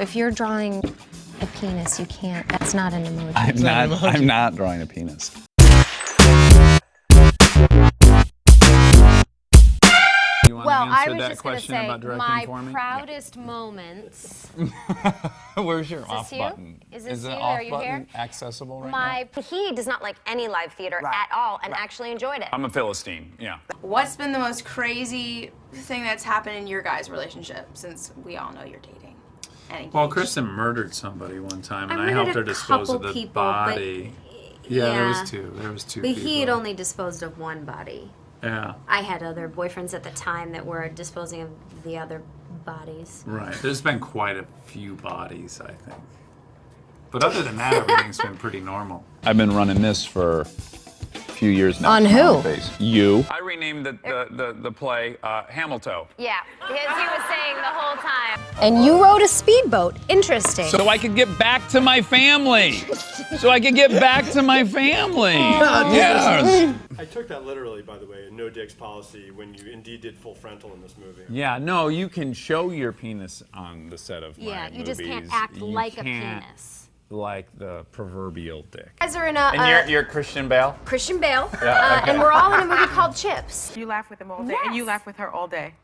If you're drawing a penis, you can't. That's not an emoji. I'm not drawing a penis. Well, I was just going to say, my proudest moments. Where's your Is off this button? you? Is this the you? off Are you button here? accessible right now? He does not like any live theater at all and actually enjoyed it. I'm a Philistine, yeah. What's been the most crazy thing that's happened in your guys' relationship, since we all know you're dating? Well, Kristen murdered somebody one time, and I murdered helped her a dispose of couple the people, body. but- Yeah, there yeah. was two. There was two But people. he had only disposed of one body. Yeah, I had other boyfriends at the time that were disposing of the other bodies. right. There's been quite a few bodies, I think. But other than that, everything's been pretty normal. I've been running this for a few years now. On who? You. I renamed the play Hamilton. Yeah, because he was saying the whole time. And you rode a speedboat. Interesting. So I could get back to my family. Yeah. I took that literally, by the way, a no dicks policy when you indeed did full frontal in this movie. Yeah, no, you can show your penis on the set of my Yeah, you movies. just can't act You like a can't penis. Like the proverbial dick. You guys are in a And you're Christian Bale? Christian Bale, Yeah, okay. and we're all in a movie called Chips. You laugh with him all day, and you laugh with her all day.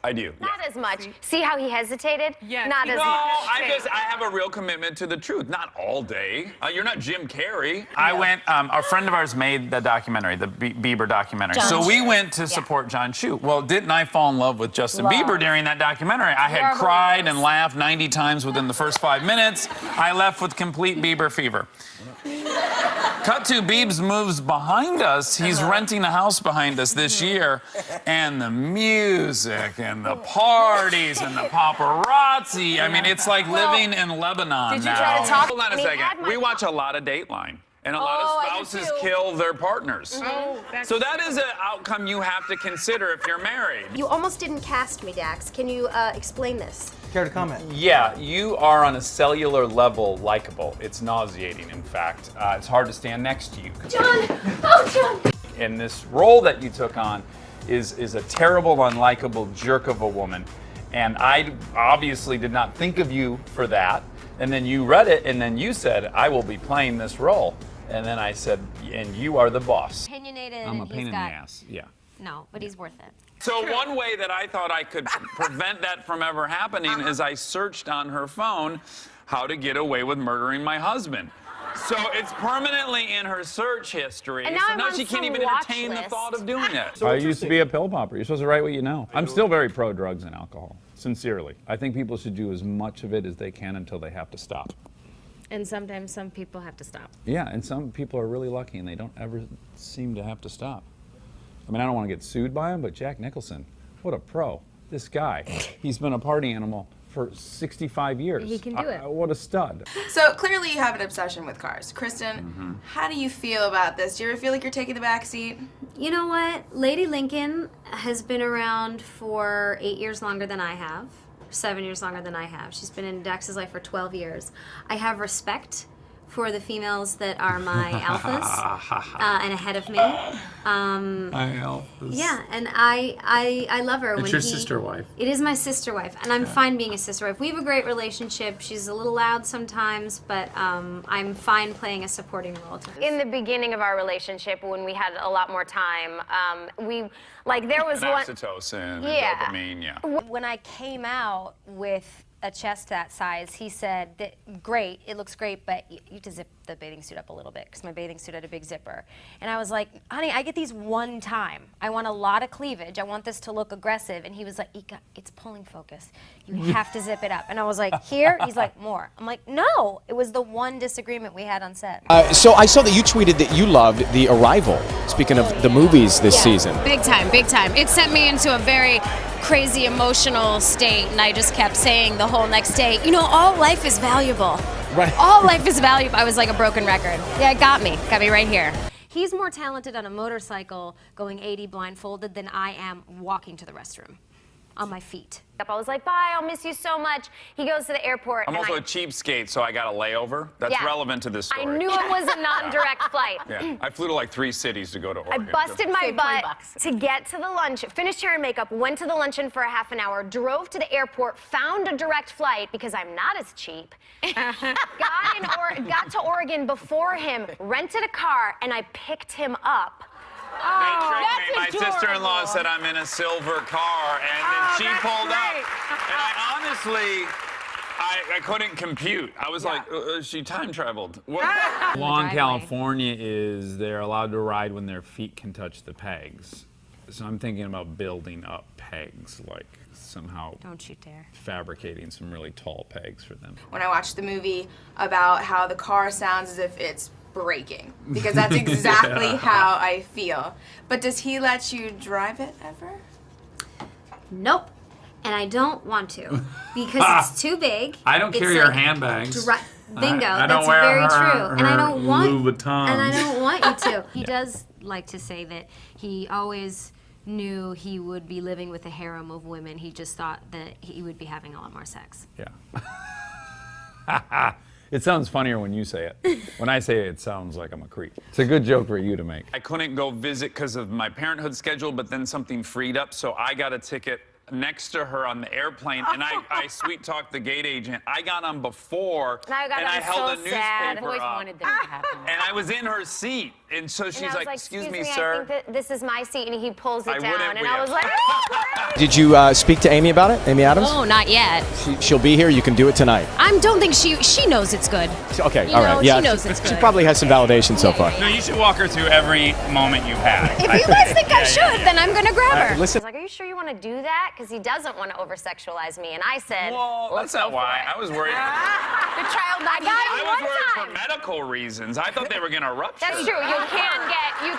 I do. Not as much. See how he hesitated? Yes. Not as No, much. I have a real commitment to the truth. Not all day. You're not Jim Carrey. I went, a friend of ours made the documentary, the Bieber documentary. John So we went to support John Chu. Well, didn't I fall in love with Justin Bieber during that documentary? I had cried and laughed 90 times within the first 5 minutes. I left with complete Bieber fever. Cut to Biebs moves behind us. He's renting a house behind us this year. And the music and the parties and the paparazzi. I mean, it's like living in Lebanon Did you now. try to talk? Hold on a And he had second. my We watch a lot of Dateline. And a lot Oh, I of do spouses too. kill their partners. Oh, that's So that is an outcome you have to consider if you're married. You almost didn't cast me, Dax. Can you explain this? Care to comment? Yeah, you are on a cellular level likable. It's nauseating, in fact. It's hard to stand next to you. John! Oh, John! And this role that you took on is a terrible, unlikable jerk of a woman. And I obviously did not think of you for that. And then you read it, and then you said, I will be playing this role. And then I said, and you are the boss. Opinionated. I'm a and pain he's in got, the ass, yeah. No, but he's worth it. So one way that I thought I could prevent that from ever happening is I searched on her phone how to get away with murdering my husband. So it's permanently in her search history. And now so I'm now on she can't some even watch entertain the list. thought of doing it. So I used to be a pill popper. You're supposed to write what you know. I'm still very pro drugs and alcohol, sincerely. I think people should do as much of it as they can until they have to stop. And sometimes some people have to stop. Yeah, and some people are really lucky and they don't ever seem to have to stop. I mean, I don't want to get sued by him, but Jack Nicholson, what a pro. This guy, he's been a party animal for 65 years. He can do it. What a stud. So clearly you have an obsession with cars. Kristen, how do you feel about this? Do you ever feel like you're taking the back seat? You know what? Lady Lincoln has been around for 8 years longer than I have. 7 years longer than I have. She's been in Dax's life for 12 years. I have respect for the females that are my alphas and ahead of me. My alphas. Yeah, and I love her. It's your sister wife. It is my sister wife, and I'm fine being a sister wife. We have a great relationship. She's a little loud sometimes, but I'm fine playing a supporting role to her. In the beginning of our relationship, when we had a lot more time, there was one. Oxytocin, Yeah. dopamine, yeah. When I came out with a chest that size, he said, that, great, it looks great, but you have to zip the bathing suit up a little bit, because my bathing suit had a big zipper. And I was like, honey, I get these one time. I want a lot of cleavage. I want this to look aggressive. And he was like, Ika, it's pulling focus. You have to zip it up. And I was like, here? He's like, more. I'm like, no. It was the one disagreement we had on set. So I saw that you tweeted that you loved The Arrival. Speaking of the movies this season. Big time, big time. It sent me into a very crazy emotional state, and I just kept saying the whole next day, you know, all life is valuable. Right. All life is valuable. I was like a broken record. Yeah, it got me right here. He's more talented on a motorcycle going 80 blindfolded than I am walking to the restroom. on my feet. I was like, bye, I'll miss you so much. He goes to the airport. I'm also a cheapskate, so I got a layover. That's relevant to this story. I knew it was a non-direct flight. Yeah, I flew to like 3 cities to go to Oregon. I busted my butt to get to the lunch, finished hair and makeup, went to the luncheon for a half an hour, drove to the airport, found a direct flight because I'm not as cheap, got to Oregon before him, rented a car, and I picked him up. My sister-in-law said I'm in a silver car, and then she pulled up. And I honestly, I couldn't compute. I was like, she time traveled. Law in California is they're allowed to ride when their feet can touch the pegs. So I'm thinking about building up pegs, like somehow Don't you dare. fabricating some really tall pegs for them. When I watched the movie about how the car sounds as if it's breaking, because that's exactly how I feel. But does he let you drive it ever? Nope. And I don't want to because it's too big. I don't carry her handbags. Bingo. I don't That's wear very her, true. And I don't want Louis Vuittons. And I don't want you to. He does like to say that he always knew he would be living with a harem of women. He just thought that he would be having a lot more sex. Yeah. It sounds funnier when you say it. When I say it, it sounds like I'm a creep. It's a good joke for you to make. I couldn't go visit because of my parenthood schedule, but then something freed up, so I got a ticket next to her on the airplane, and I sweet-talked the gate agent. I got on before, and I held a newspaper I've always up, wanted that to happen. and I was in her seat, and so she's And I was like, excuse me, I sir. think that this is my seat, and he pulls it I down, wouldn't and I was like, Did you speak to Amy about it? Amy Adams? oh, not yet. She'll be here. You can do it tonight. I don't think she knows it's good. Okay, You all know, right. Yeah, she knows it's she good. probably has some validation so far. No, you should walk her through every moment you've had. If you guys think I should, then I'm gonna grab her. Listen. I was like, are you sure you want to do that? Because he doesn't want to over-sexualize me, and I said, Well, that's not why. I was worried. The child I got I it was one worried time. for medical reasons. I thought they were going to rupture. That's true. You can I want get. you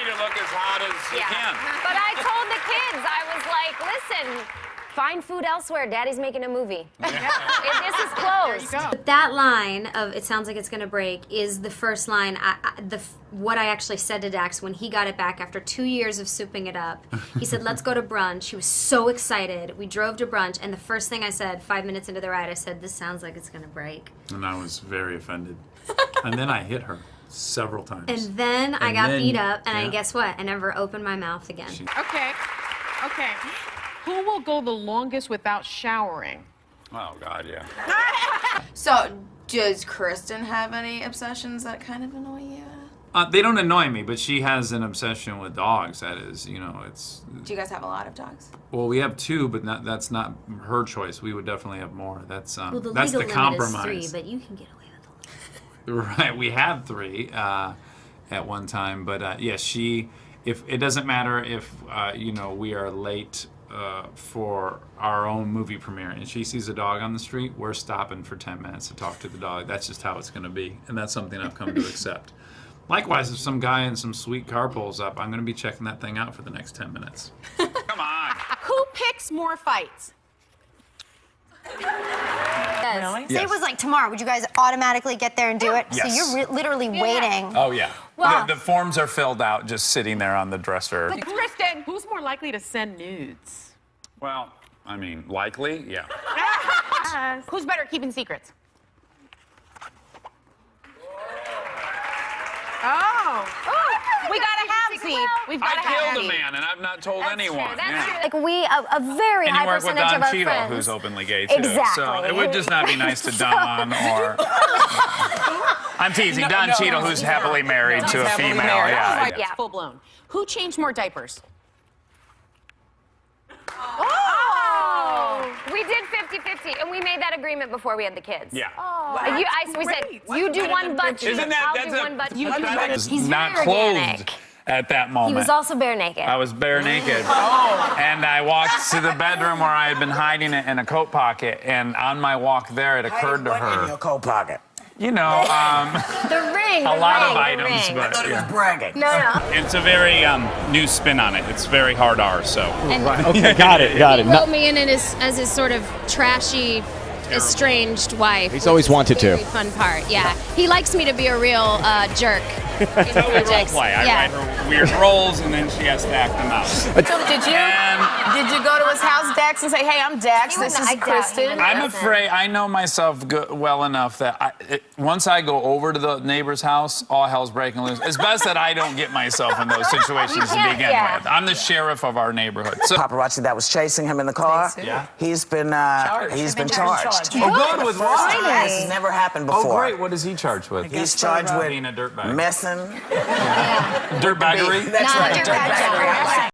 to look as hot as you can. But I told the kids, I was like, listen, find food elsewhere. Daddy's making a movie. This is closed. But that line of "it sounds like it's gonna break" is the first line. What I actually said to Dax when he got it back after 2 years of souping it up. He said, "Let's go to brunch." He was so excited. We drove to brunch, and the first thing I said 5 minutes into the ride, I said, "This sounds like it's gonna break." And I was very offended. And then I hit her several times. And then I And got then- beat up, and yeah. I guess what? I never opened my mouth again. Okay. Okay. Who will go the longest without showering? Oh, God, yeah. So, does Kristen have any obsessions that kind of annoy you? They don't annoy me, but she has an obsession with dogs. That is, you know, it's... Do you guys have a lot of dogs? Well, we have 2, but that's not her choice. We would definitely have more. That's Well, the that's legal the limit is compromise. 3, but you can get away with a lot. Right, we had 3 at one time, but yeah, if it doesn't matter if you know, we are late for our own movie premiere and she sees a dog on the street, we're stopping for 10 minutes to talk to the dog. That's just how it's going to be, and that's something I've come to accept. Likewise, if some guy in some sweet car pulls up, I'm going to be checking that thing out for the next 10 minutes. Come on. Who picks more fights? Really? Say it was like tomorrow. Would you guys automatically get there and do it? Yes. So you're literally waiting. Oh, yeah. Well- The forms are filled out just sitting there on the dresser. Kristen, who's more likely to send nudes? Well, I mean, likely, yeah. Who's better at keeping secrets? Oh. We gotta have Zeke. We've I gotta have killed a Zeke. man, and I've not told anyone. That's Yeah. true. Like a very And you high work with percentage Don of our Cheadle, friends. who's openly gay, too. Exactly. So it would just not be nice to Don or... I'm teasing. Don Cheadle, who's happily married to a female. Yeah. Right, yeah. Full blown. Who changed more diapers? Oh! We did 50-50, and we made that agreement before we had the kids. Yeah. We said, you do one butt cheek, Isn't that... I'll do one butt cheek. That was He's not very clothed organic. at that moment. He was also bare naked. I was bare naked. And I walked to the bedroom where I had been hiding it in a coat pocket, and on my walk there, it occurred to her. In your coat pocket. You know, The ring. a the lot ring, of the items, ring. but yeah. Bragging. No. It's a very new spin on it. It's very hard R, so. Right. Okay, got it. Got it. He wrote me in as his sort of trashy, estranged wife. He's always wanted to. Very fun part, yeah. He likes me to be a real jerk. That's how we role play. I write her weird roles, and then she has to act them out. Did you go to his house, Dax, and say, "Hey, I'm Dax. This is Kristen"? I'm afraid I know myself well enough that once I go over to the neighbor's house, all hell's breaking loose. It's best that I don't get myself in those situations to begin with. I'm the sheriff of our neighborhood. So, paparazzi that was chasing him in the car. Yeah. He's been charged. Oh, good, with what? This has never happened before. Oh, great. What is he charged with? He's charged with being a dirtbag. messing. Dirtbaggery? That's right. Dirtbaggery.